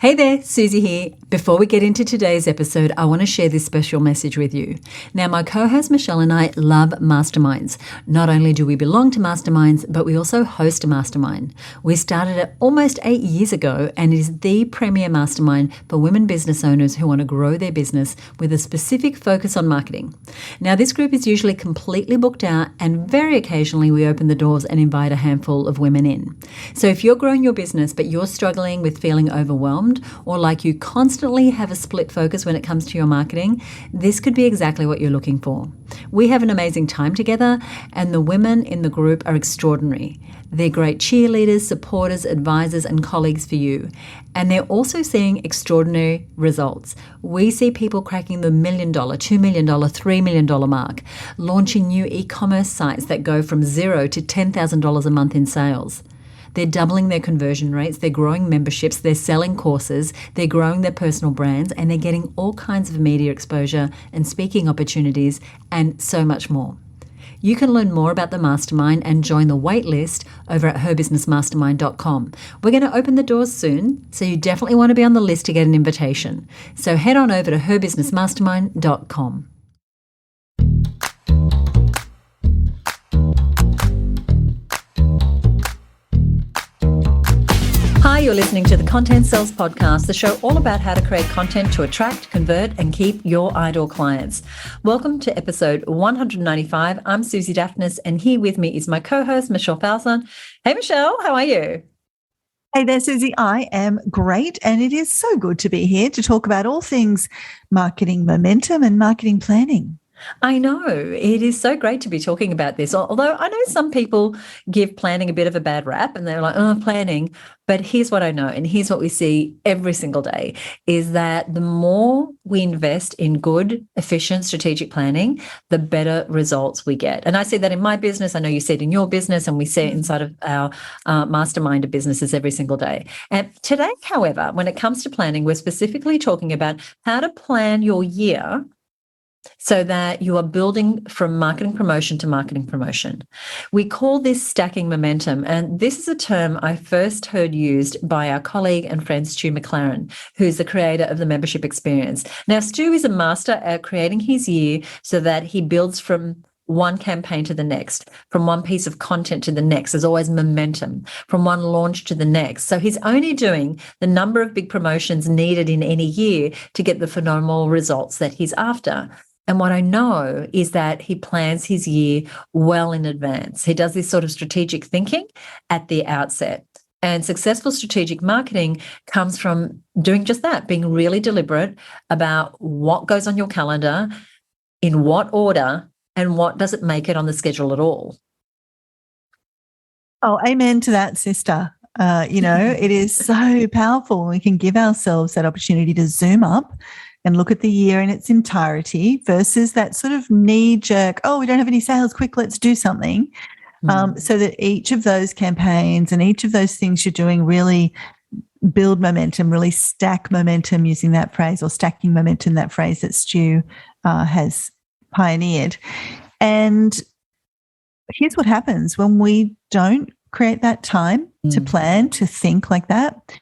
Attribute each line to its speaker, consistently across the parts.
Speaker 1: Hey there, Suzi here. Before we get into today's episode, I want to share this special message with you. Now, my co-host Michelle and I love masterminds. Not only do we belong to masterminds, but we also host a mastermind. We started it almost 8 years ago, and it is the premier mastermind for women business owners who want to grow their business with a specific focus on marketing. Now, this group is usually completely booked out, and very occasionally we open the doors and invite a handful of women in. So if you're growing your business, but you're struggling with feeling overwhelmed, or like you constantly have a split focus when it comes to your marketing, this could be exactly what you're looking for. We have an amazing time together, and the women in the group are extraordinary. They're great cheerleaders, supporters, advisors, and colleagues for you. And they're also seeing extraordinary results. We see people cracking the $1 million, $2 million, $3 million mark, launching new e-commerce sites that go from $0 to $10,000 a month in sales. They're doubling their conversion rates, they're growing memberships, they're selling courses, they're growing their personal brands, and they're getting all kinds of media exposure and speaking opportunities and so much more. You can learn more about the mastermind and join the wait list over at herbusinessmastermind.com. We're going to open the doors soon, so you definitely want to be on the list to get an invitation. So head on over to herbusinessmastermind.com. Hi, you're listening to the Content Sells Podcast, the show all about how to create content to attract, convert, and keep your ideal clients. Welcome to episode 195. I'm Suzi Dafnis, and here with me is my co-host, Michelle Falzon. Hey, Michelle, how are you?
Speaker 2: Hey there, Suzi. I am great, and it is so good to be here to talk about all things marketing momentum and marketing planning.
Speaker 1: I know. It is so great to be talking about this. Although I know some people give planning a bit of a bad rap and they're like, oh, planning. But here's what I know, and here's what we see every single day, is that the more we invest in good, efficient, strategic planning, the better results we get. And I see that in my business. I know you see it in your business, and we see it inside of our mastermind of businesses every single day. And today, however, when it comes to planning, we're specifically talking about how to plan your year so that you are building from marketing promotion to marketing promotion. We call this stacking momentum, and this is a term I first heard used by our colleague and friend Stu McLaren, who's the creator of the membership experience. Now, Stu is a master at creating his year so that he builds from one campaign to the next, from one piece of content to the next. There's always momentum from one launch to the next. So he's only doing the number of big promotions needed in any year to get the phenomenal results that he's after. And what I know is that he plans his year well in advance. He does this sort of strategic thinking at the outset. And successful strategic marketing comes from doing just that, being really deliberate about what goes on your calendar, in what order, and what doesn't make it on the schedule at all.
Speaker 2: Oh, amen to that, sister. It is so powerful when we can give ourselves that opportunity to zoom up and look at the year in its entirety versus that sort of knee-jerk, oh, we don't have any sales, quick, let's do something. So that each of those campaigns and each of those things you're doing really build momentum, really stack momentum, using that phrase, or stacking momentum, that phrase that Stu has pioneered. And here's what happens when we don't create that time to plan, to think like that.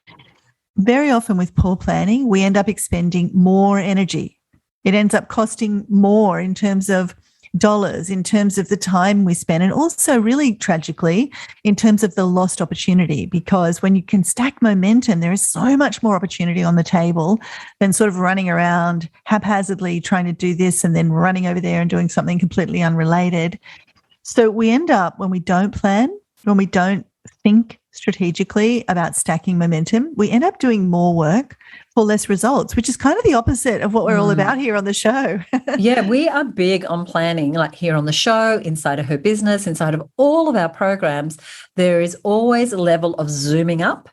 Speaker 2: Very often with poor planning, we end up expending more energy. It ends up costing more in terms of dollars, in terms of the time we spend, and also really tragically in terms of the lost opportunity, because when you can stack momentum, there is so much more opportunity on the table than sort of running around haphazardly trying to do this and then running over there and doing something completely unrelated. So we end up, when we don't plan, when we don't think strategically about stacking momentum, we end up doing more work for less results, which is kind of the opposite of what we're all about here on the show.
Speaker 1: Yeah, we are big on planning, like here on the show, inside of Her Business, inside of all of our programs. There is always a level of zooming up,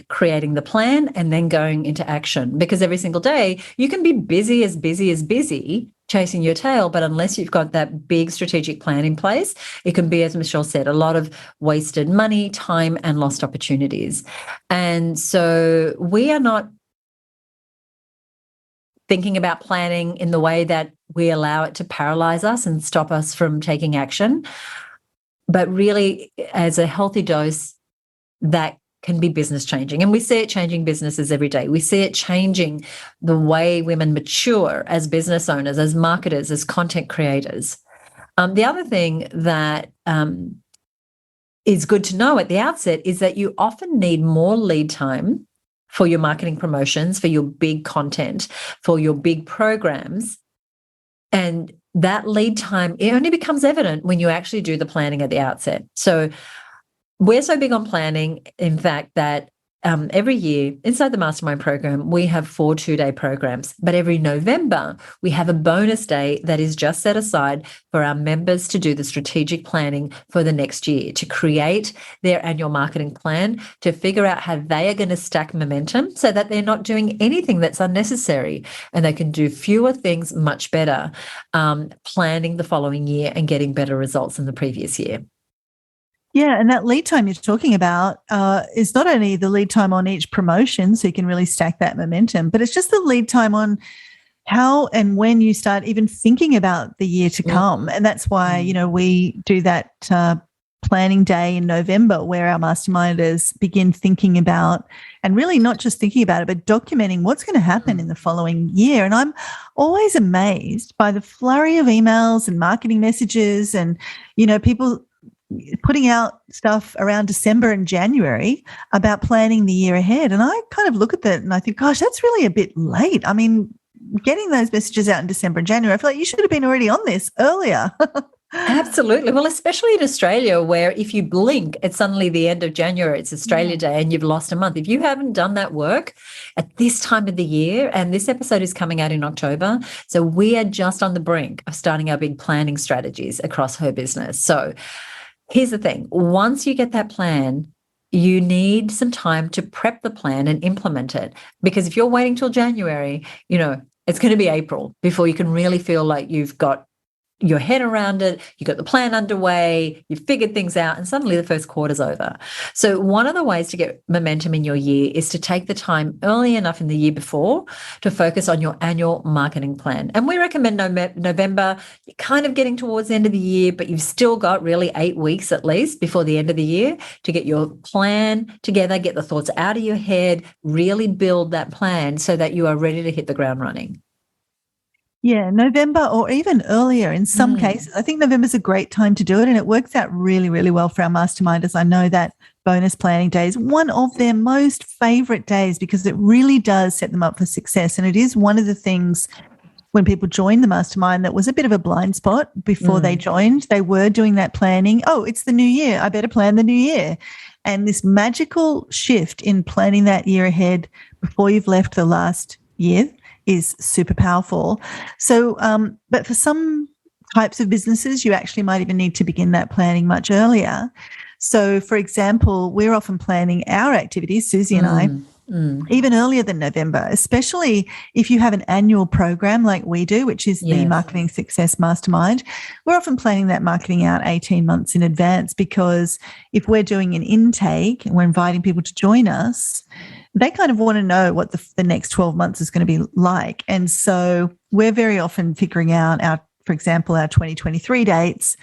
Speaker 1: creating the plan, and then going into action, because every single day you can be busy as busy, chasing your tail, but unless you've got that big strategic plan in place, it can be, as Michelle said, a lot of wasted money, time, and lost opportunities. And so we are not thinking about planning in the way that we allow it to paralyze us and stop us from taking action, but really as a healthy dose that can be business changing. And we see it changing businesses every day. We see it changing the way women mature as business owners, as marketers, as content creators. The other thing that is good to know at the outset is that you often need more lead time for your marketing promotions, for your big content, for your big programs. And that lead time, it only becomes evident when you actually do the planning at the outset. So we're so big on planning, in fact, that every year inside the Mastermind program, we have 4 two-day programs. But every November, we have a bonus day that is just set aside for our members to do the strategic planning for the next year, to create their annual marketing plan, to figure out how they are going to stack momentum so that they're not doing anything that's unnecessary and they can do fewer things much better, planning the following year and getting better results than the previous year.
Speaker 2: Yeah, and that lead time you're talking about is not only the lead time on each promotion, so you can really stack that momentum, but it's just the lead time on how and when you start even thinking about the year to come. And that's why, you know, we do that planning day in November where our masterminders begin thinking about, and really not just thinking about it, but documenting what's going to happen in the following year. And I'm always amazed by the flurry of emails and marketing messages and, you know, people putting out stuff around December and January about planning the year ahead. And I kind of look at that and I think, gosh, that's really a bit late. I mean, getting those messages out in December and January, I feel like you should have been already on this earlier.
Speaker 1: Absolutely. Well, especially in Australia, where if you blink, it's suddenly the end of January, it's Australia Day, and you've lost a month. If you haven't done that work at this time of the year, and this episode is coming out in October, so we are just on the brink of starting our big planning strategies across her business. So here's the thing. Once you get that plan, you need some time to prep the plan and implement it. Because if you're waiting till January, you know, it's going to be April before you can really feel like you've got your head around it, you got the plan underway, you've figured things out, and suddenly the first quarter's over. So one of the ways to get momentum in your year is to take the time early enough in the year before to focus on your annual marketing plan. And we recommend November. You're kind of getting towards the end of the year, but you've still got really 8 weeks at least before the end of the year to get your plan together, get the thoughts out of your head, really build that plan so that you are ready to hit the ground running.
Speaker 2: Yeah, November or even earlier in some cases. I think November is a great time to do it, and it works out really, really well for our masterminders. I know that bonus planning day is one of their most favorite days because it really does set them up for success. And it is one of the things when people join the mastermind that was a bit of a blind spot before they joined. They were doing that planning. Oh, it's the new year. I better plan the new year. And this magical shift in planning that year ahead before you've left the last year is super powerful. So, but for some types of businesses, you actually might even need to begin that planning much earlier. So, for example, we're often planning our activities, Suzi and I, even earlier than November, especially if you have an annual program like we do, which is the Marketing Success Mastermind. We're often planning that marketing out 18 months in advance because if we're doing an intake and we're inviting people to join us, they kind of want to know what the next 12 months is going to be like. And so we're very often figuring out for example, our 2023 dates,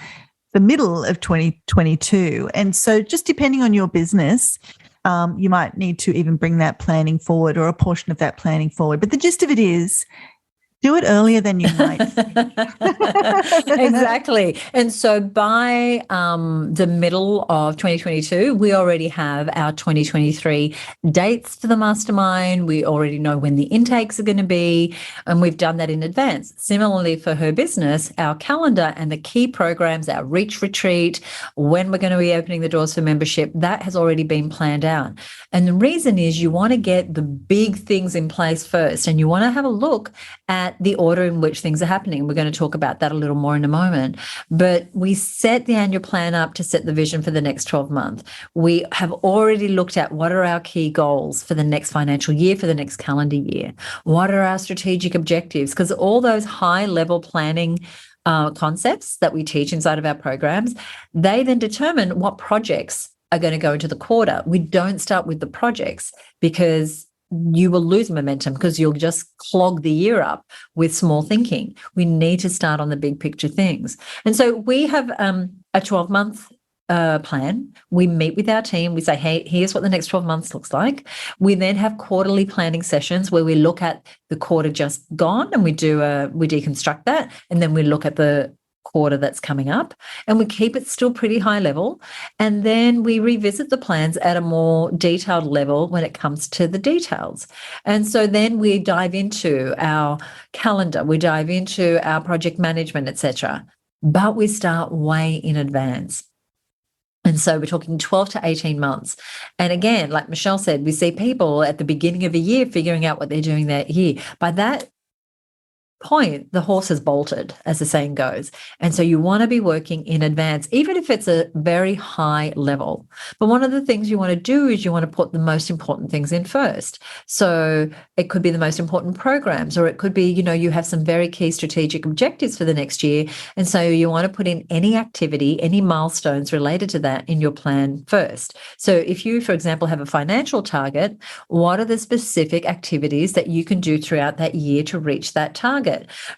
Speaker 2: the middle of 2022. And so just depending on your business, you might need to even bring that planning forward or a portion of that planning forward. But the gist of it is, do it earlier than you might.
Speaker 1: Exactly. And so by the middle of 2022, we already have our 2023 dates for the mastermind. We already know when the intakes are going to be, and we've done that in advance. Similarly, for her business, our calendar and the key programs, our Reach Retreat, when we're going to be opening the doors for membership, that has already been planned out. And the reason is you want to get the big things in place first, and you want to have a look at the order in which things are happening. We're going to talk about that a little more in a moment. But we set the annual plan up to set the vision for the next 12 months. We have already looked at what are our key goals for the next financial year, for the next calendar year. What are our strategic objectives? Because all those high-level planning concepts that we teach inside of our programs, they then determine what projects are going to go into the quarter. We don't start with the projects because you will lose momentum because you'll just clog the year up with small thinking. We need to start on the big picture things. And so we have a 12-month plan. We meet with our team. We say, hey, here's what the next 12 months looks like. We then have quarterly planning sessions where we look at the quarter just gone and we deconstruct that. And then we look at the quarter that's coming up and we keep it still pretty high level. And then we revisit the plans at a more detailed level when it comes to the details. And so then we dive into our calendar, we dive into our project management, etc. But we start way in advance. And so we're talking 12 to 18 months. And again, like Michelle said, we see people at the beginning of a year figuring out what they're doing that year. By that point, the horse has bolted, as the saying goes. And so you want to be working in advance, even if it's a very high level. But one of the things you want to do is you want to put the most important things in first. So it could be the most important programs, or it could be, you have some very key strategic objectives for the next year. And so you want to put in any activity, any milestones related to that in your plan first. So if you, for example, have a financial target, what are the specific activities that you can do throughout that year to reach that target?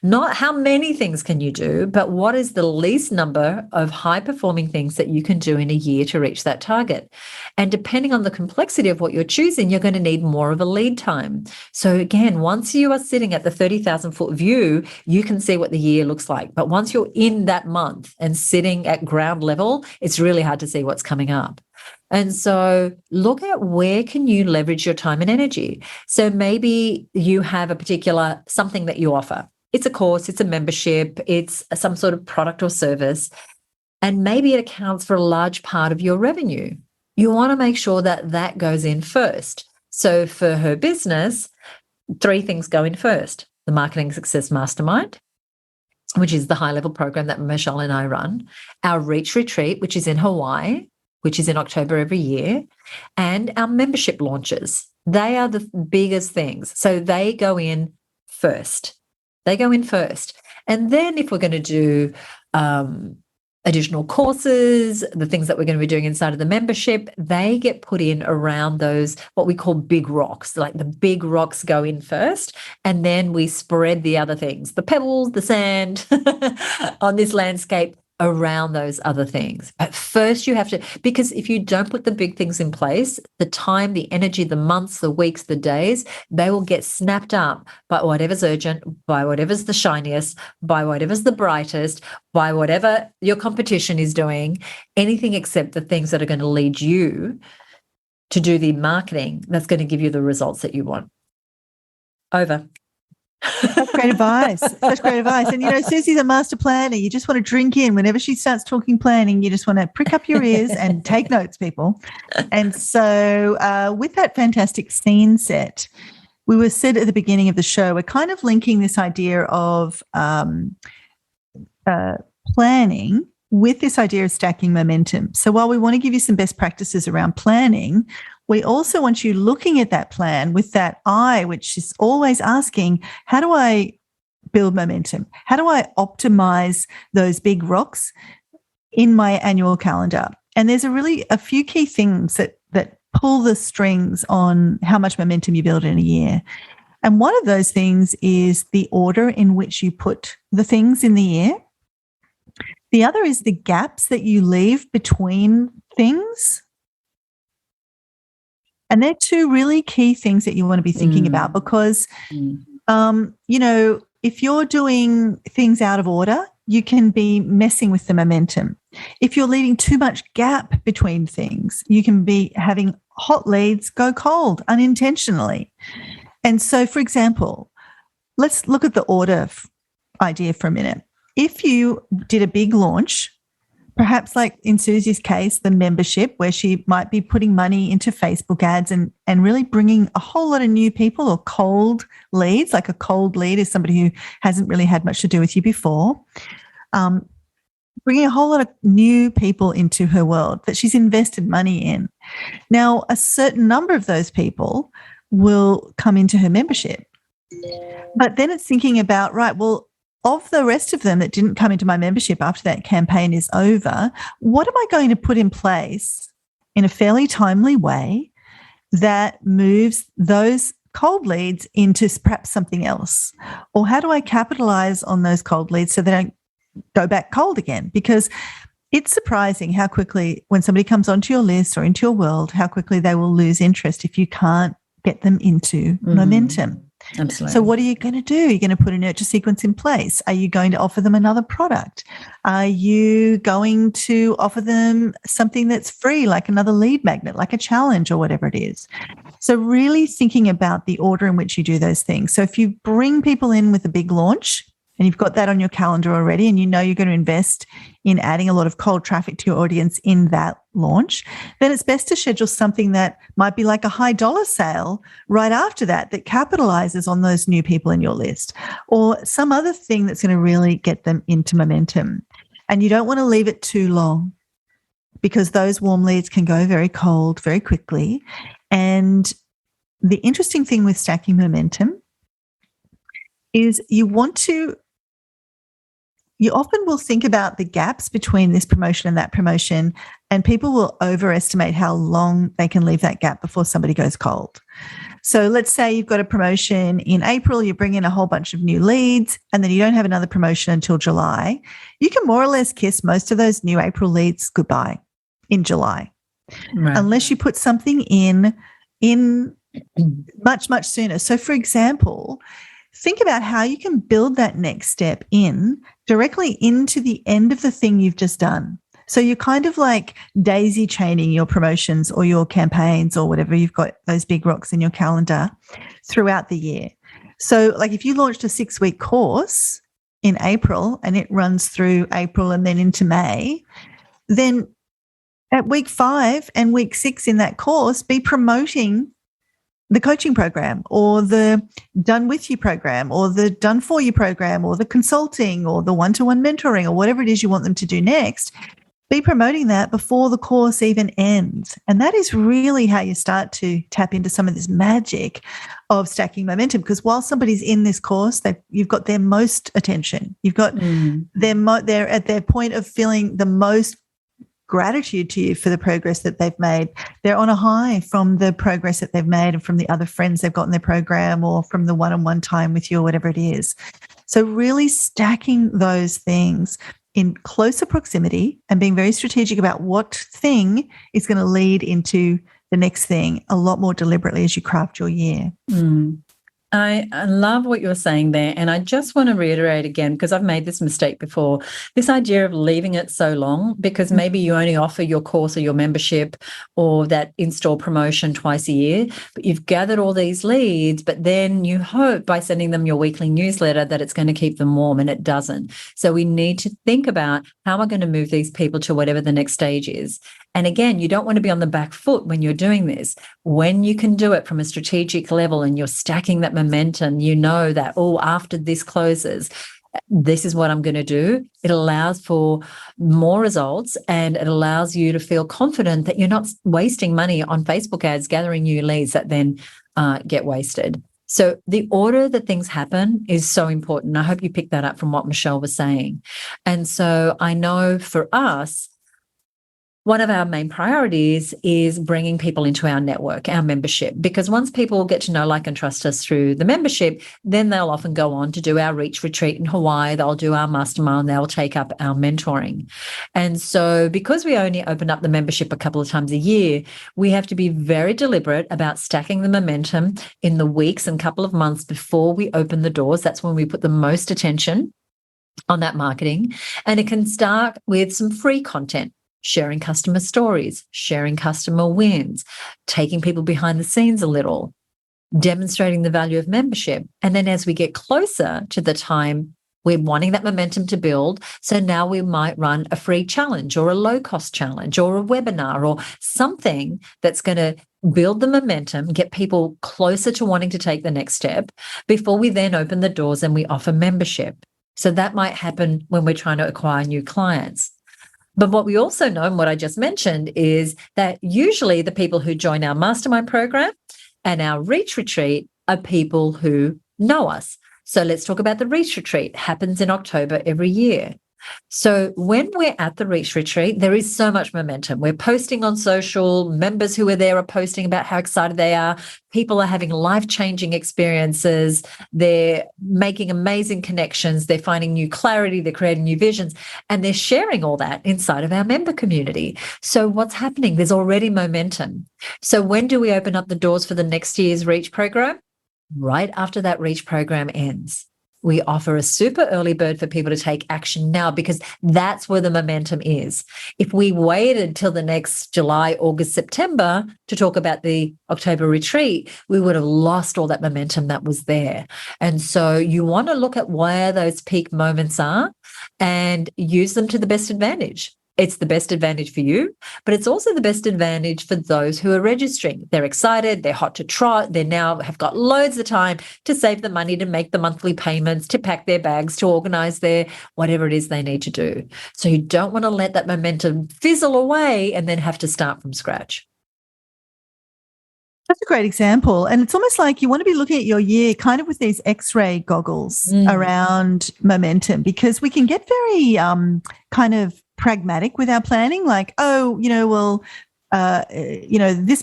Speaker 1: Not how many things can you do, but what is the least number of high-performing things that you can do in a year to reach that target? And depending on the complexity of what you're choosing, you're going to need more of a lead time. So again, once you are sitting at the 30,000-foot view, you can see what the year looks like. But once you're in that month and sitting at ground level, it's really hard to see what's coming up. And so look at where can you leverage your time and energy. So maybe you have a particular something that you offer. It's a course, it's a membership, it's some sort of product or service, and maybe it accounts for a large part of your revenue. You want to make sure that that goes in first. So for her business, 3 things go in first: the Marketing Success Mastermind, which is the high-level program that Michelle and I run, our Reach Retreat, which is in Hawaii, which is in October every year, and our membership launches. They are the biggest things. So they go in first. And then if we're going to do additional courses, the things that we're going to be doing inside of the membership, they get put in around those, what we call big rocks. Like the big rocks go in first, and then we spread the other things, the pebbles, the sand on this landscape around those other things. But first you have to, because if you don't put the big things in place, the time, the energy, the months, the weeks, the days, they will get snapped up by whatever's urgent, by whatever's the shiniest, by whatever's the brightest, by whatever your competition is doing, anything except the things that are going to lead you to do the marketing that's going to give you the results that you want. Over.
Speaker 2: That's great advice. Such great advice. And, Suzi's a master planner. You just want to drink in. Whenever she starts talking planning, you just want to prick up your ears and take notes, people. And so with that fantastic scene set, we were said at the beginning of the show, we're kind of linking this idea of planning with this idea of stacking momentum. So while we want to give you some best practices around planning, we also want you looking at that plan with that eye, which is always asking, how do I build momentum? How do I optimize those big rocks in my annual calendar? And there's a few key things that pull the strings on how much momentum you build in a year. And one of those things is the order in which you put the things in the year. The other is the gaps that you leave between things. And they're 2 really key things that you want to be thinking about, because, if you're doing things out of order, you can be messing with the momentum. If you're leaving too much gap between things, you can be having hot leads go cold unintentionally. And so, for example, let's look at the order idea for a minute. If you did a big launch, perhaps like in Suzi's case, the membership, where she might be putting money into Facebook ads and really bringing a whole lot of new people or cold leads. Like a cold lead is somebody who hasn't really had much to do with you before. Bringing a whole lot of new people into her world that she's invested money in. Now, a certain number of those people will come into her membership. But then it's thinking about, right, well, of the rest of them that didn't come into my membership after that campaign is over, what am I going to put in place in a fairly timely way that moves those cold leads into perhaps something else? Or how do I capitalize on those cold leads so they don't go back cold again? Because It's surprising how quickly, when somebody comes onto your list or into your world, how quickly they will lose interest if you can't get them into momentum.
Speaker 1: Absolutely.
Speaker 2: So what are you going to do? You're going to put a nurture sequence in place. Are you going to offer them another product? Are you going to offer them something that's free, like another lead magnet, like a challenge or whatever it is? So really thinking about the order in which you do those things. So if you bring people in with a big launch, and you've got that on your calendar already, and you know you're going to invest in adding a lot of cold traffic to your audience in that launch, then it's best to schedule something that might be like a high dollar sale right after that capitalizes on those new people in your list, or some other thing that's going to really get them into momentum. And you don't want to leave it too long, because those warm leads can go very cold very quickly. And the interesting thing with stacking momentum is you often will think about the gaps between this promotion and that promotion, and people will overestimate how long they can leave that gap before somebody goes cold. So let's say you've got a promotion in April, you bring in a whole bunch of new leads, and then you don't have another promotion until July. You can more or less kiss most of those new April leads goodbye in July, right, unless you put something in much, much sooner. So for example, think about how you can build that next step in directly into the end of the thing you've just done. So you're kind of like daisy chaining your promotions or your campaigns or whatever. You've got those big rocks in your calendar throughout the year. So like if you launched a 6-week course in April and it runs through April and then into May, then at week 5 and week 6 in that course, be promoting the coaching program or the done with you program or the done for you program or the consulting or the one-to-one mentoring or whatever it is you want them to do next. Be promoting that before the course even ends. And that is really how you start to tap into some of this magic of stacking momentum, because while somebody's in this course, you've got their most attention. You've got they're at their point of feeling the most gratitude to you for the progress that they've made. They're on a high from the progress that they've made and from the other friends they've got in their program or from the one-on-one time with you or whatever it is. So really stacking those things in closer proximity and being very strategic about what thing is going to lead into the next thing a lot more deliberately as you craft your year.
Speaker 1: I love what you're saying there. And I just want to reiterate again, because I've made this mistake before, this idea of leaving it so long, because maybe you only offer your course or your membership or that in-store promotion twice a year, but you've gathered all these leads, but then you hope by sending them your weekly newsletter that it's going to keep them warm, and it doesn't. So we need to think about how am I going to move these people to whatever the next stage is. And again, you don't want to be on the back foot when you're doing this. When you can do it from a strategic level and you're stacking that momentum, you know that, after this closes, this is what I'm going to do. It allows for more results, and it allows you to feel confident that you're not wasting money on Facebook ads, gathering new leads that then get wasted. So the order that things happen is so important. I hope you picked that up from what Michelle was saying. And so I know for us, one of our main priorities is bringing people into our network, our membership, because once people get to know, like, and trust us through the membership, then they'll often go on to do our Reach Retreat in Hawaii. They'll do our Mastermind. They'll take up our mentoring. And so because we only open up the membership a couple of times a year, we have to be very deliberate about stacking the momentum in the weeks and couple of months before we open the doors. That's when we put the most attention on that marketing. And it can start with some free content, sharing customer stories, sharing customer wins, taking people behind the scenes a little, demonstrating the value of membership. And then as we get closer to the time we're wanting that momentum to build, so now we might run a free challenge or a low-cost challenge or a webinar or something that's going to build the momentum, get people closer to wanting to take the next step before we then open the doors and we offer membership. So that might happen when we're trying to acquire new clients. But what we also know, and what I just mentioned, is that usually the people who join our Mastermind program and our Reach Retreat are people who know us. So let's talk about the Reach Retreat. It happens in October every year. So when we're at the Reach Retreat, there is so much momentum. We're posting on social. Members who are there are posting about how excited they are. People are having life-changing experiences. They're making amazing connections. They're finding new clarity. They're creating new visions. And they're sharing all that inside of our member community. So what's happening? There's already momentum. So when do we open up the doors for the next year's Reach program? Right after that Reach program ends. We offer a super early bird for people to take action now, because that's where the momentum is. If we waited till the next July, August, September to talk about the October retreat, we would have lost all that momentum that was there. And so you want to look at where those peak moments are and use them to the best advantage. It's the best advantage for you, but it's also the best advantage for those who are registering. They're excited, they're hot to trot, they now have got loads of time to save the money, to make the monthly payments, to pack their bags, to organize their whatever it is they need to do. So you don't want to let that momentum fizzle away and then have to start from scratch.
Speaker 2: That's a great example. And it's almost like you want to be looking at your year kind of with these X-ray goggles around momentum, because we can get very kind of pragmatic with our planning, like, this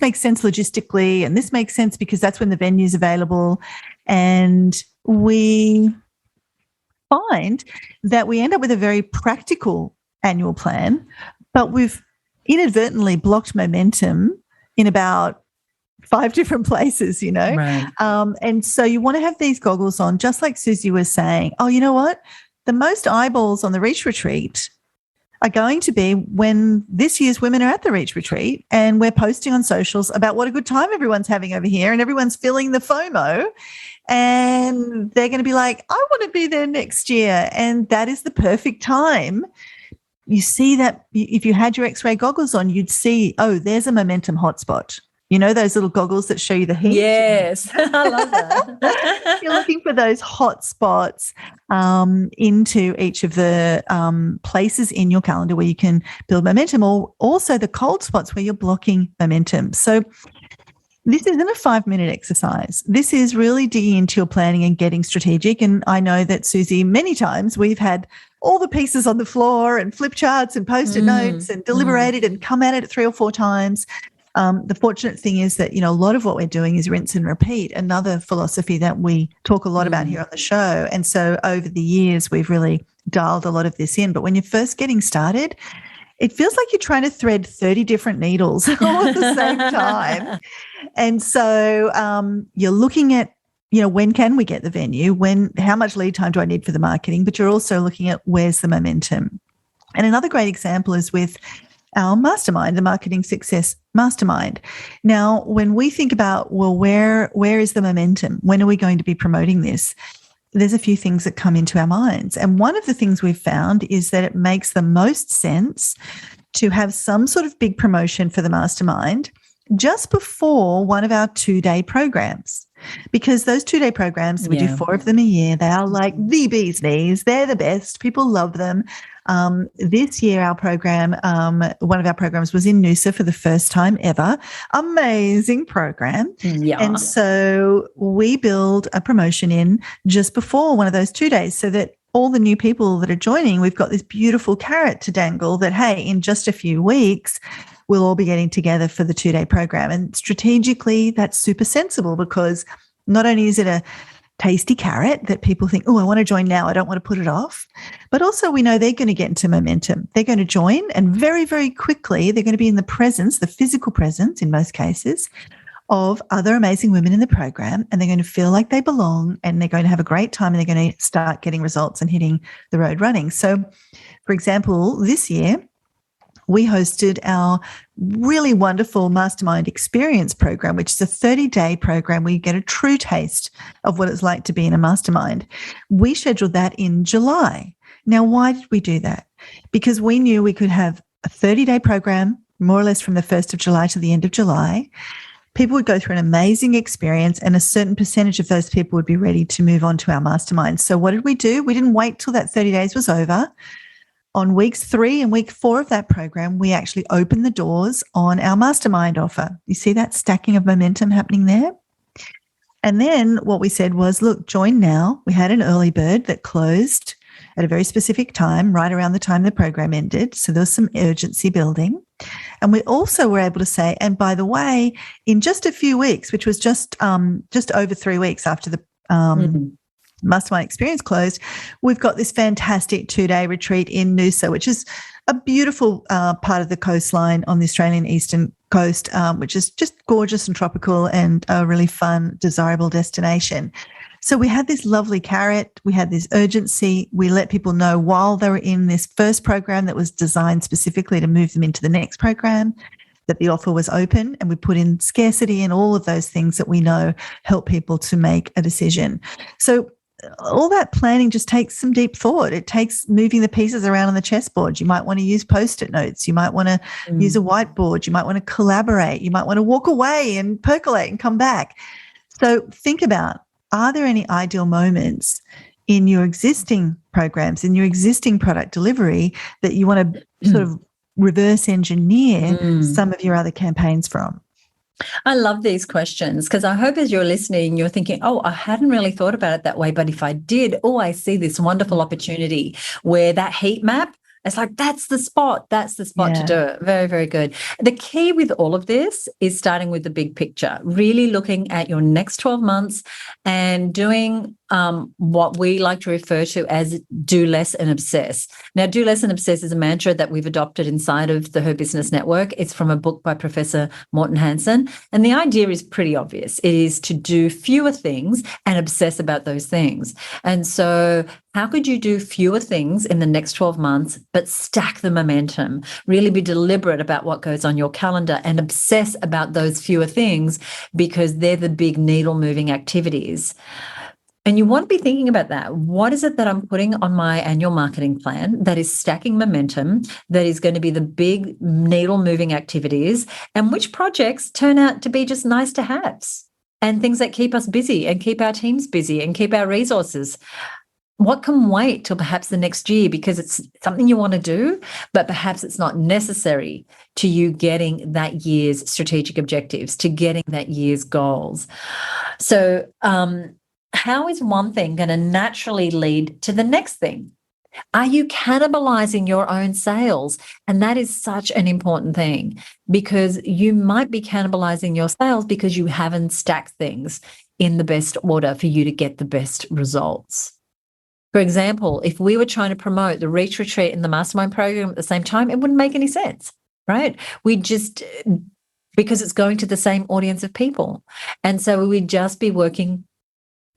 Speaker 2: makes sense logistically, and this makes sense because that's when the venue's available. And we find that we end up with a very practical annual plan, but we've inadvertently blocked momentum in about 5 different places,
Speaker 1: Right.
Speaker 2: And so you want to have these goggles on, just like Suzi was saying. Oh, you know what? The most eyeballs on the Reach Retreat are going to be when this year's women are at the Reach Retreat, and we're posting on socials about what a good time everyone's having over here, and everyone's feeling the FOMO, and they're going to be like, I want to be there next year. And that is the perfect time. You see that if you had your X-ray goggles on, you'd see, oh, there's a momentum hotspot. You know, those little goggles that show you the heat?
Speaker 1: Yes, I love that.
Speaker 2: You're looking for those hot spots into each of the places in your calendar where you can build momentum, or also the cold spots where you're blocking momentum. So this isn't a 5-minute exercise. This is really digging into your planning and getting strategic. And I know that, Suzi, many times we've had all the pieces on the floor and flip charts and Post-it notes and deliberated and come at it 3 or 4 times. The fortunate thing is that, a lot of what we're doing is rinse and repeat, another philosophy that we talk a lot about here on the show. And so over the years, we've really dialed a lot of this in. But when you're first getting started, it feels like you're trying to thread 30 different needles all at the same time. And so you're looking at, when can we get the venue? How much lead time do I need for the marketing? But you're also looking at where's the momentum. And another great example is with our mastermind, the Marketing Success Mastermind. Now, when we think about, well, where is the momentum? When are we going to be promoting this? There's a few things that come into our minds. And one of the things we've found is that it makes the most sense to have some sort of big promotion for the mastermind just before one of our 2-day programs. Because those 2-day programs, we do 4 of them a year. They are like the bee's knees. They're the best. People love them. This year, our program, one of our programs was in Noosa for the first time ever. Amazing program.
Speaker 1: Yeah.
Speaker 2: And so we build a promotion in just before one of those 2 days, so that all the new people that are joining, we've got this beautiful carrot to dangle that, hey, in just a few weeks, we'll all be getting together for the 2-day program. And strategically, that's super sensible, because not only is it a tasty carrot that people think, oh, I want to join now, I don't want to put it off, but also we know they're going to get into momentum. They're going to join, and very, very quickly, they're going to be in the presence, the physical presence in most cases, of other amazing women in the program, and they're going to feel like they belong, and they're going to have a great time, and they're going to start getting results and hitting the road running. So, for example, this year, we hosted our really wonderful Mastermind Experience program, which is a 30-day program where you get a true taste of what it's like to be in a mastermind. We scheduled that in July. Now, why did we do that? Because we knew we could have a 30-day program, more or less from the 1st of July to the end of July. People would go through an amazing experience, and a certain percentage of those people would be ready to move on to our mastermind. So what did we do? We didn't wait till that 30 days was over. On weeks 3 and week 4 of that program, we actually opened the doors on our mastermind offer. You see that stacking of momentum happening there? And then what we said was, look, join now. We had an early bird that closed at a very specific time, right around the time the program ended. So there was some urgency building. And we also were able to say, and by the way, in just a few weeks, which was just over 3 weeks after the Mastermind experience closed, we've got this fantastic 2-day retreat in Noosa, which is a beautiful part of the coastline on the Australian eastern coast, which is just gorgeous and tropical and a really fun, desirable destination. So we had this lovely carrot. We had this urgency. We let people know while they were in this first program that was designed specifically to move them into the next program that the offer was open, and we put in scarcity and all of those things that we know help people to make a decision. So all that planning just takes some deep thought. It takes moving the pieces around on the chessboard. You might want to use Post-it notes. You might want to use a whiteboard. You might want to collaborate. You might want to walk away and percolate and come back. So think about, are there any ideal moments in your existing programs, in your existing product delivery that you want to sort of reverse engineer some of your other campaigns from?
Speaker 1: I love these questions because I hope as you're listening, you're thinking, oh, I hadn't really thought about it that way. But if I did, I see this wonderful opportunity where that heat map, it's like, that's the spot to do it. Very, very good. The key with all of this is starting with the big picture, really looking at your next 12 months and doing what we like to refer to as do less and obsess. Now, do less and obsess is a mantra that we've adopted inside of the Her Business Network. It's from a book by Professor Morton Hansen. And the idea is pretty obvious. It is to do fewer things and obsess about those things. And so how could you do fewer things in the next 12 months, but stack the momentum, really be deliberate about what goes on your calendar and obsess about those fewer things because they're the big needle moving activities. And you want to be thinking about that. What is it that I'm putting on my annual marketing plan that is stacking momentum, that is going to be the big needle moving activities, and which projects turn out to be just nice to haves and things that keep us busy and keep our teams busy and keep our resources? What can wait till perhaps the next year because it's something you want to do, but perhaps it's not necessary to you getting that year's strategic objectives, to getting that year's goals. So, how is one thing going to naturally lead to the next thing? Are you cannibalizing your own sales? And that is such an important thing because you might be cannibalizing your sales because you haven't stacked things in the best order for you to get the best results. For example, if we were trying to promote the Reach Retreat and the Mastermind program at the same time, it wouldn't make any sense, right? Because it's going to the same audience of people. And so we'd just be working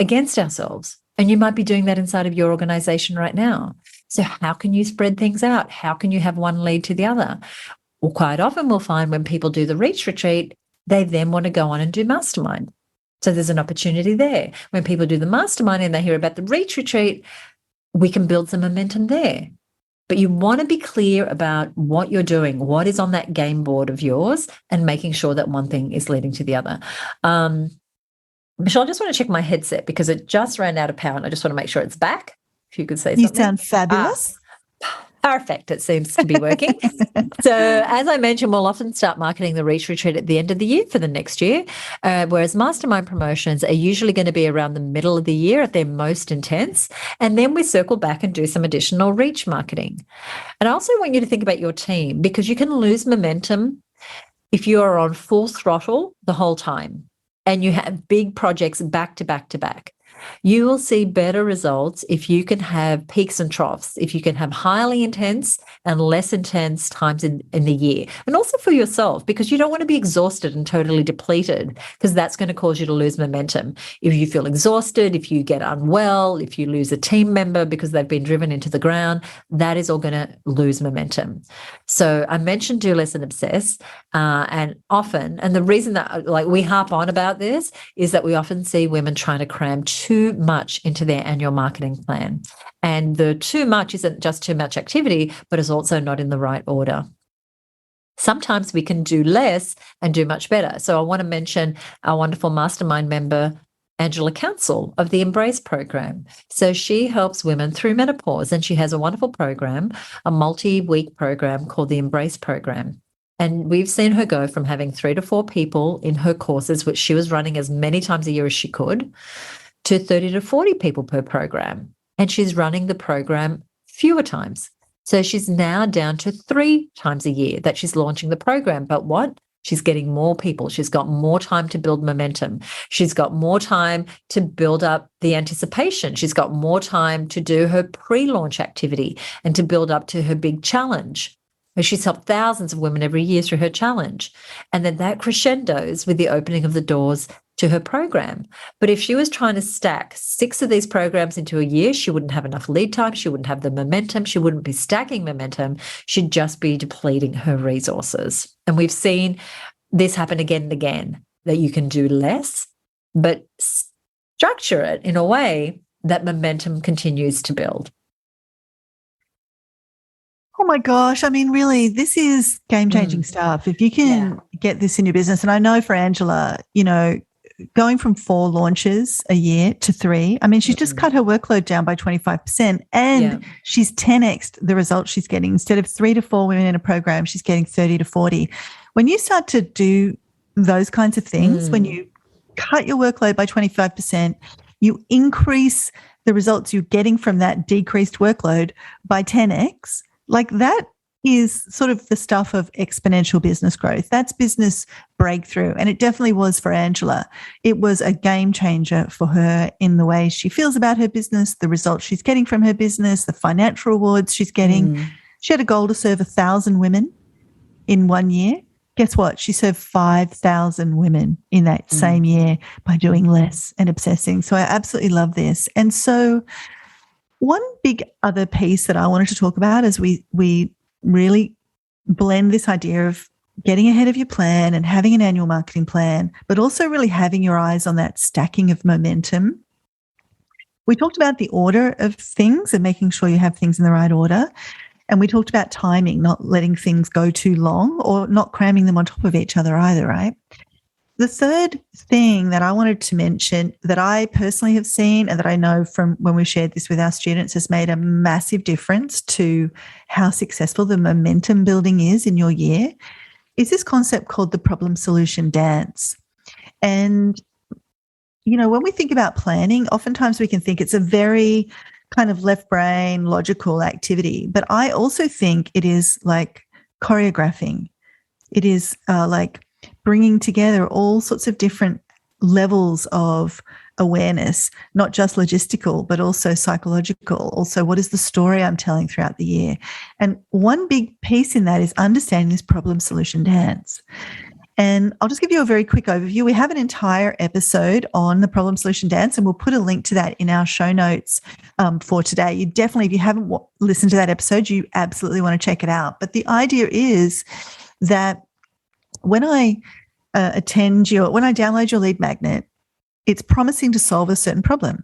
Speaker 1: against ourselves. And you might be doing that inside of your organization right now. So how can you spread things out? How can you have one lead to the other? Well, quite often we'll find when people do the Reach Retreat, they then want to go on and do Mastermind. So there's an opportunity there. When people do the Mastermind and they hear about the Reach Retreat, we can build some momentum there. But you want to be clear about what you're doing, what is on that game board of yours, and making sure that one thing is leading to the other. Michelle, I just want to check my headset because it just ran out of power and I just want to make sure it's back. If you could say something.
Speaker 2: You sound fabulous.
Speaker 1: Perfect. It seems to be working. So as I mentioned, we'll often start marketing the Reach Retreat at the end of the year for the next year, whereas Mastermind promotions are usually going to be around the middle of the year at their most intense. And then we circle back and do some additional Reach marketing. And I also want you to think about your team because you can lose momentum if you are on full throttle the whole time and you have big projects back to back to back. You will see better results if you can have peaks and troughs, if you can have highly intense and less intense times in the year. And also for yourself, because you don't want to be exhausted and totally depleted, because that's going to cause you to lose momentum. If you feel exhausted, if you get unwell, if you lose a team member because they've been driven into the ground, that is all going to lose momentum. So I mentioned do less and obsess, and often, and the reason that we harp on about this is that we often see women trying to cram too much into their annual marketing plan. And the too much isn't just too much activity, but is also not in the right order. Sometimes we can do less and do much better. So I want to mention our wonderful Mastermind member, Angela Council of the Embrace program. So she helps women through menopause, and she has a wonderful program, a multi-week program called the Embrace program. And we've seen her go from having 3 to 4 people in her courses, which she was running as many times a year as she could, to 30 to 40 people per program. And she's running the program fewer times. So she's now down to 3 times a year that she's launching the program. But what? She's getting more people. She's got more time to build momentum. She's got more time to build up the anticipation. She's got more time to do her pre-launch activity and to build up to her big challenge. She's helped thousands of women every year through her challenge. And then that crescendos with the opening of the doors to her program. But if she was trying to stack 6 of these programs into a year, she wouldn't have enough lead time. She wouldn't have the momentum. She wouldn't be stacking momentum. She'd just be depleting her resources. And we've seen this happen again and again, that you can do less, but structure it in a way that momentum continues to build.
Speaker 2: Oh my gosh. I mean, really, this is game-changing stuff. If you can get this in your business, and I know for Angela, you know, going from 4 launches a year to 3, I mean, she's just cut her workload down by 25% and she's 10x'd the results she's getting. Instead of 3 to 4 women in a program, she's getting 30 to 40. When you start to do those kinds of things, when you cut your workload by 25%, you increase the results you're getting from that decreased workload by 10x. Like that is sort of the stuff of exponential business growth. That's business breakthrough. And it definitely was for Angela. It was a game changer for her in the way she feels about her business, the results she's getting from her business, the financial rewards she's getting. She had a goal to serve 1,000 women in 1 year. Guess what? She served 5,000 women in that same year by doing less and obsessing. So I absolutely love this. And so one big other piece that I wanted to talk about as we really blend this idea of getting ahead of your plan and having an annual marketing plan, but also really having your eyes on that stacking of momentum. We talked about the order of things and making sure you have things in the right order. And we talked about timing, not letting things go too long or not cramming them on top of each other either, right? The third thing that I wanted to mention that I personally have seen and that I know from when we shared this with our students has made a massive difference to how successful the momentum building is in your year is this concept called the problem solution dance. And, you know, when we think about planning, oftentimes we can think it's a very kind of left brain logical activity, but I also think it is like choreographing. It is like bringing together all sorts of different levels of awareness, not just logistical, but also psychological. Also, what is the story I'm telling throughout the year? And one big piece in that is understanding this problem solution dance. And I'll just give you a very quick overview. We have an entire episode on the problem solution dance, and we'll put a link to that in our show notes for today. You definitely, if you haven't listened to that episode, you absolutely want to check it out. But the idea is that when I when I download your lead magnet, it's promising to solve a certain problem.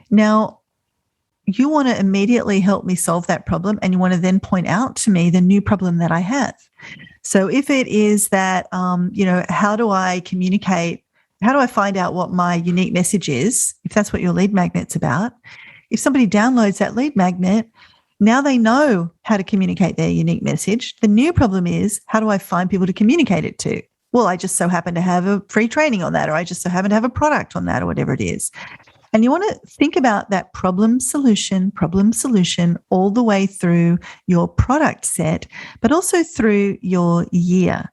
Speaker 2: Now, you want to immediately help me solve that problem, and you want to then point out to me the new problem that I have. So if it is that, you know, how do I communicate? How do I find out what my unique message is? If that's what your lead magnet's about. If somebody downloads that lead magnet, now they know how to communicate their unique message. The new problem is, how do I find people to communicate it to? Well, I just so happen to have a free training on that, or I just so happen to have a product on that, or whatever it is. And you want to think about that problem solution all the way through your product set, but also through your year.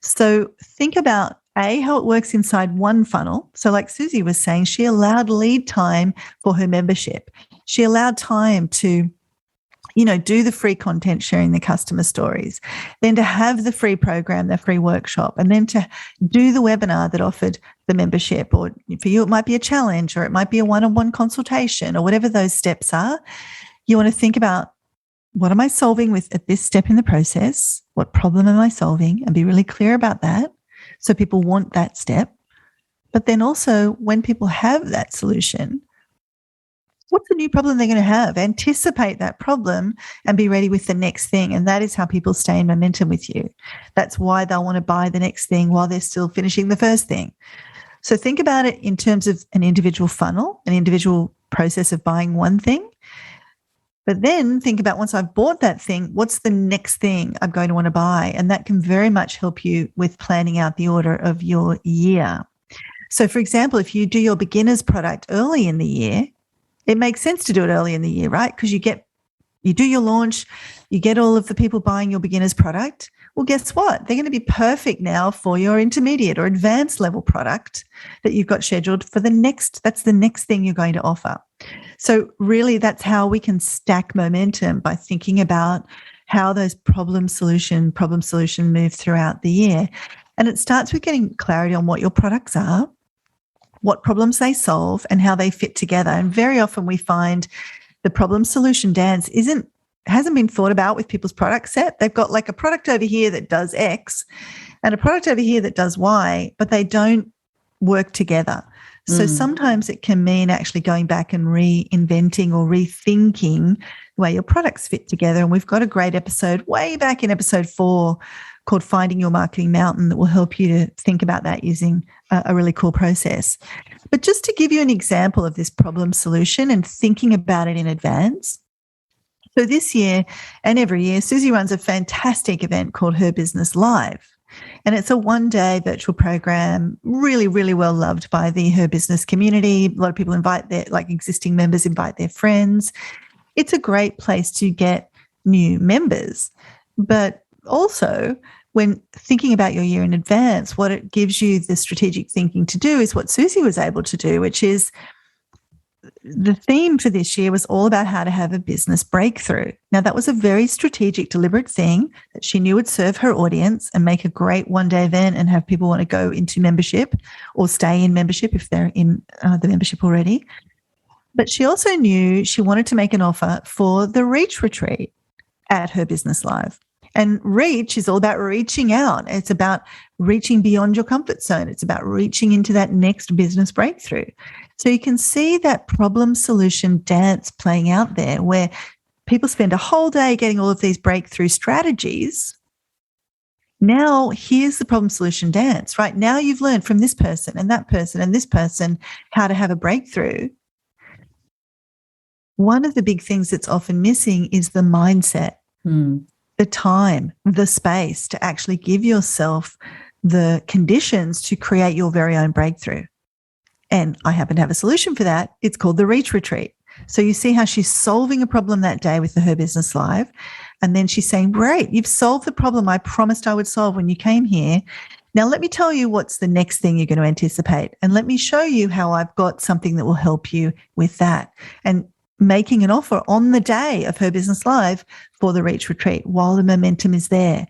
Speaker 2: So think about how it works inside one funnel. So like Suzi was saying, she allowed lead time for her membership. She allowed time to, you know, do the free content, sharing the customer stories, then to have the free program, the free workshop, and then to do the webinar that offered the membership. Or for you, it might be a challenge, or it might be a one-on-one consultation, or whatever those steps are. You want to think about, what am I solving with at this step in the process? What problem am I solving? And be really clear about that. So people want that step. But then also, when people have that solution, what's the new problem they're going to have? Anticipate that problem and be ready with the next thing. And that is how people stay in momentum with you. That's why they'll want to buy the next thing while they're still finishing the first thing. So think about it in terms of an individual funnel, an individual process of buying one thing. But then think about, once I've bought that thing, what's the next thing I'm going to want to buy? And that can very much help you with planning out the order of your year. So for example, if you do your beginner's product early in the year, it makes sense to do it early in the year, right? Because you get You do your launch, you get all of the people buying your beginner's product. Well, guess what? They're going to be perfect now for your intermediate or advanced level product that you've got scheduled for that's the next thing you're going to offer. So really that's how we can stack momentum, by thinking about how those problem solution move throughout the year. And it starts with getting clarity on what your products are, what problems they solve, and how they fit together. And very often we find the problem solution dance hasn't been thought about with people's product set. They've got like a product over here that does X and a product over here that does Y, but they don't work together. So sometimes it can mean actually going back and reinventing or rethinking the way your products fit together. And we've got a great episode way back in episode 4 called Finding Your Marketing Mountain that will help you to think about that using a really cool process. But just to give you an example of this problem solution and thinking about it in advance. So this year and every year, Suzi runs a fantastic event called Her Business Live. And it's a one-day virtual program, really, really well loved by the Her Business community. A lot of people existing members invite their friends. It's a great place to get new members. But also, when thinking about your year in advance, what it gives you the strategic thinking to do is what Suzi was able to do, which is the theme for this year was all about how to have a business breakthrough. Now, that was a very strategic, deliberate thing that she knew would serve her audience and make a great one-day event and have people want to go into membership or stay in membership if they're in the membership already. But she also knew she wanted to make an offer for the Reach Retreat at Her Business Live. And reach is all about reaching out. It's about reaching beyond your comfort zone. It's about reaching into that next business breakthrough. So you can see that problem solution dance playing out there where people spend a whole day getting all of these breakthrough strategies. Now here's the problem solution dance, right? Now you've learned from this person and that person and this person how to have a breakthrough. One of the big things that's often missing is the mindset. The time, the space to actually give yourself the conditions to create your very own breakthrough. And I happen to have a solution for that. It's called the Reach Retreat. So you see how she's solving a problem that day with the Her Business Live. And then she's saying, great, you've solved the problem I promised I would solve when you came here. Now let me tell you what's the next thing you're going to anticipate. And let me show you how I've got something that will help you with that. And making an offer on the day of Her Business Live for the Reach Retreat while the momentum is there.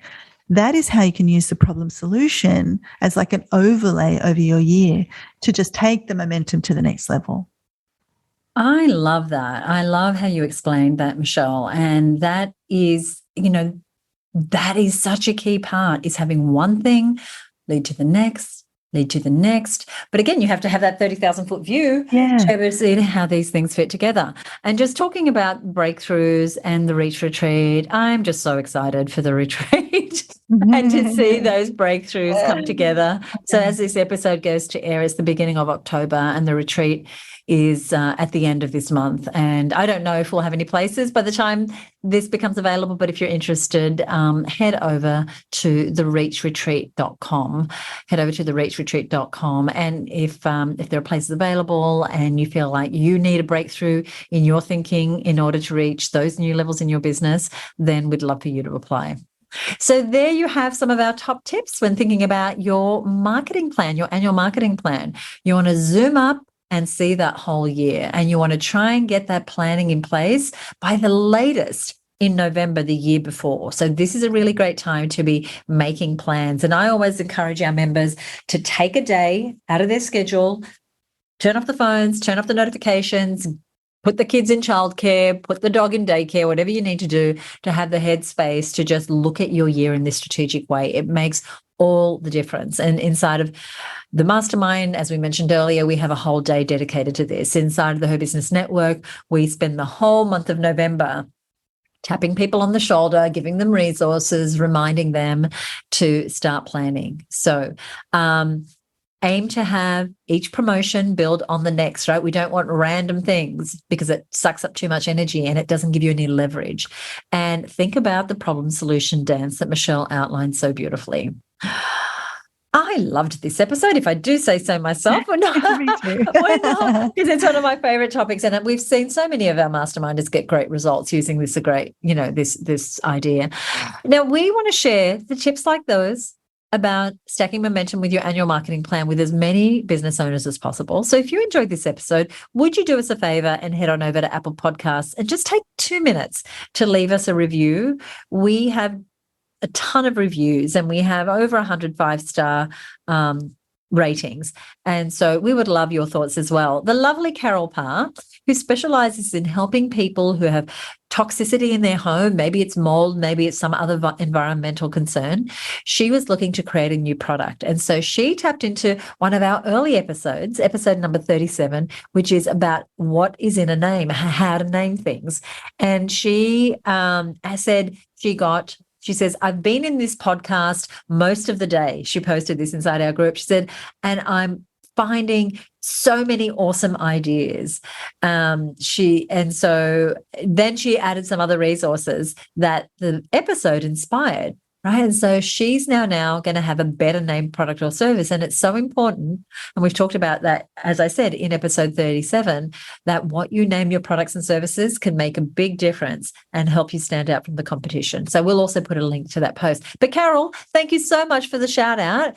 Speaker 2: That is how you can use the problem solution as like an overlay over your year to just take the momentum to the next level.
Speaker 1: I love that. I love how you explained that, Michelle. And that is, that is such a key part, is having one thing lead to the next, lead to the next. But again, you have to have that 30,000-foot view to be able to see how these things fit together. And just talking about breakthroughs and the Reach Retreat, I'm just so excited for the retreat and to see those breakthroughs come together. So as this episode goes to air, it's the beginning of October and the retreat is at the end of this month. And I don't know if we'll have any places by the time this becomes available, but if you're interested, head over to thereachretreat.com. Head over to thereachretreat.com. And if there are places available and you feel like you need a breakthrough in your thinking in order to reach those new levels in your business, then we'd love for you to apply. So there you have some of our top tips when thinking about your marketing plan, your annual marketing plan. You want to zoom up and see that whole year. And you want to try and get that planning in place by the latest in November the year before. So this is a really great time to be making plans. And I always encourage our members to take a day out of their schedule, turn off the phones, turn off the notifications, put the kids in childcare, put the dog in daycare, whatever you need to do to have the headspace to just look at your year in this strategic way. It makes all the difference. And inside of the Mastermind, as we mentioned earlier, we have a whole day dedicated to this. Inside of the Her Business Network, we spend the whole month of November tapping people on the shoulder, giving them resources, reminding them to start planning. So aim to have each promotion build on the next, right? We don't want random things because it sucks up too much energy and it doesn't give you any leverage. And think about the problem solution dance that Michelle outlined so beautifully. I loved this episode, if I do say so myself.
Speaker 2: Me too.
Speaker 1: Why not? Because it's one of my favorite topics. And we've seen so many of our masterminders get great results using this this idea. Now, we want to share the tips like those about stacking momentum with your annual marketing plan with as many business owners as possible. So if you enjoyed this episode, would you do us a favor and head on over to Apple Podcasts and just take 2 minutes to leave us a review? We have a ton of reviews and we have over 100 5-star ratings. And so we would love your thoughts as well. The lovely Carol Parr, who specializes in helping people who have toxicity in their home, maybe it's mold, maybe it's some other environmental concern, she was looking to create a new product. And so she tapped into one of our early episodes, episode number 37, which is about what is in a name, how to name things. And she said she says, I've been in this podcast most of the day. She posted this inside our group. She said, and I'm finding so many awesome ideas. And so then she added some other resources that the episode inspired. Right. And so she's now going to have a better named product or service. And it's so important. And we've talked about that, as I said, in episode 37, that what you name your products and services can make a big difference and help you stand out from the competition. So we'll also put a link to that post. But Carol, thank you so much for the shout out.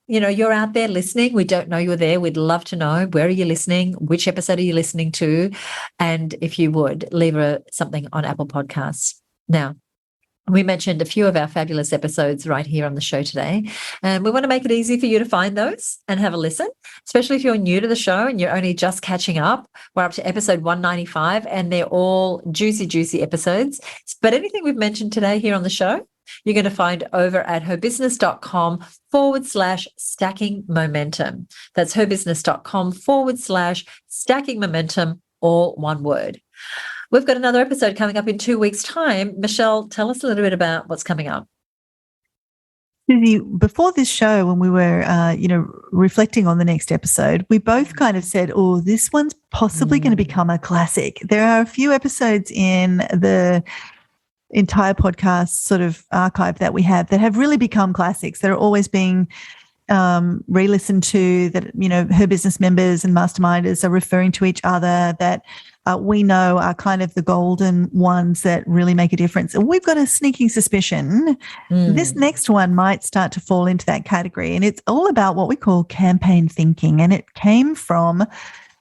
Speaker 1: You're out there listening. We don't know you're there. We'd love to know, where are you listening? Which episode are you listening to? And if you would, leave something on Apple Podcasts. Now, we mentioned a few of our fabulous episodes right here on the show today, and we want to make it easy for you to find those and have a listen, especially if you're new to the show and you're only just catching up. We're up to episode 195, and they're all juicy, juicy episodes. But anything we've mentioned today here on the show, you're going to find over at herbusiness.com/stacking momentum. That's herbusiness.com/stacking momentum, all one word. We've got another episode coming up in 2 weeks' time. Michelle, tell us a little bit about what's coming up.
Speaker 2: Suzi, before this show, when we were, reflecting on the next episode, we both kind of said, oh, this one's possibly going to become a classic. There are a few episodes in the entire podcast sort of archive that we have that have really become classics, that are always being re-listened to, that, her business members and masterminders are referring to each other, that we know are kind of the golden ones that really make a difference. And we've got a sneaking suspicion this next one might start to fall into that category. And it's all about what we call campaign thinking. And it came from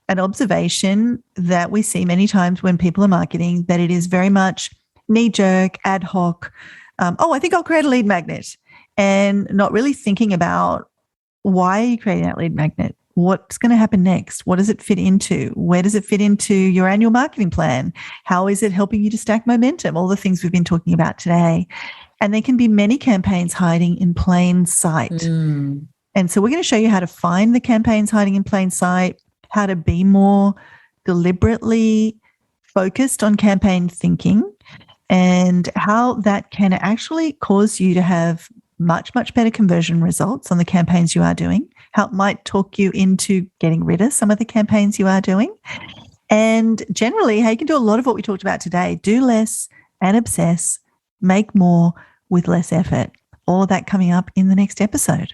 Speaker 2: an observation that we see many times when people are marketing, that it is very much knee-jerk, ad hoc. I think I'll create a lead magnet, and not really thinking about, why are you creating that lead magnet? What's going to happen next? What does it fit into? Where does it fit into your annual marketing plan? How is it helping you to stack momentum? All the things we've been talking about today. And there can be many campaigns hiding in plain sight. And so we're going to show you how to find the campaigns hiding in plain sight, how to be more deliberately focused on campaign thinking, and how that can actually cause you to have much, much better conversion results on the campaigns you are doing, how it might talk you into getting rid of some of the campaigns you are doing, and generally how you can do a lot of what we talked about today. Do less and obsess, make more with less effort. All of that coming up in the next episode.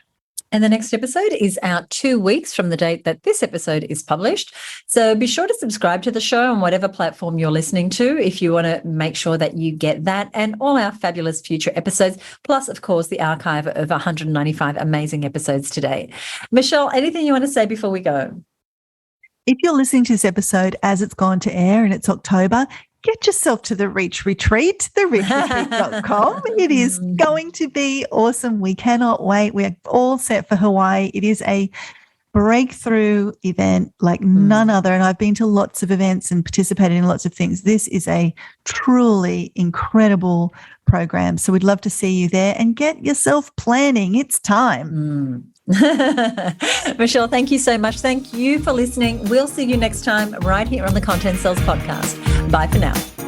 Speaker 1: And the next episode is out 2 weeks from the date that this episode is published. So be sure to subscribe to the show on whatever platform you're listening to if you want to make sure that you get that and all our fabulous future episodes, plus, of course, the archive of 195 amazing episodes today. Michelle, anything you want to say before we go?
Speaker 2: If you're listening to this episode as it's gone to air and it's October, get yourself to the Reach Retreat, thereachretreat.com. It is going to be awesome. We cannot wait. We're all set for Hawaii. It is a breakthrough event like none other. And I've been to lots of events and participated in lots of things. This is a truly incredible program. So we'd love to see you there, and get yourself planning. It's time.
Speaker 1: Michelle, thank you so much. Thank you for listening. We'll see you next time right here on the Content Sells Podcast. Bye for now.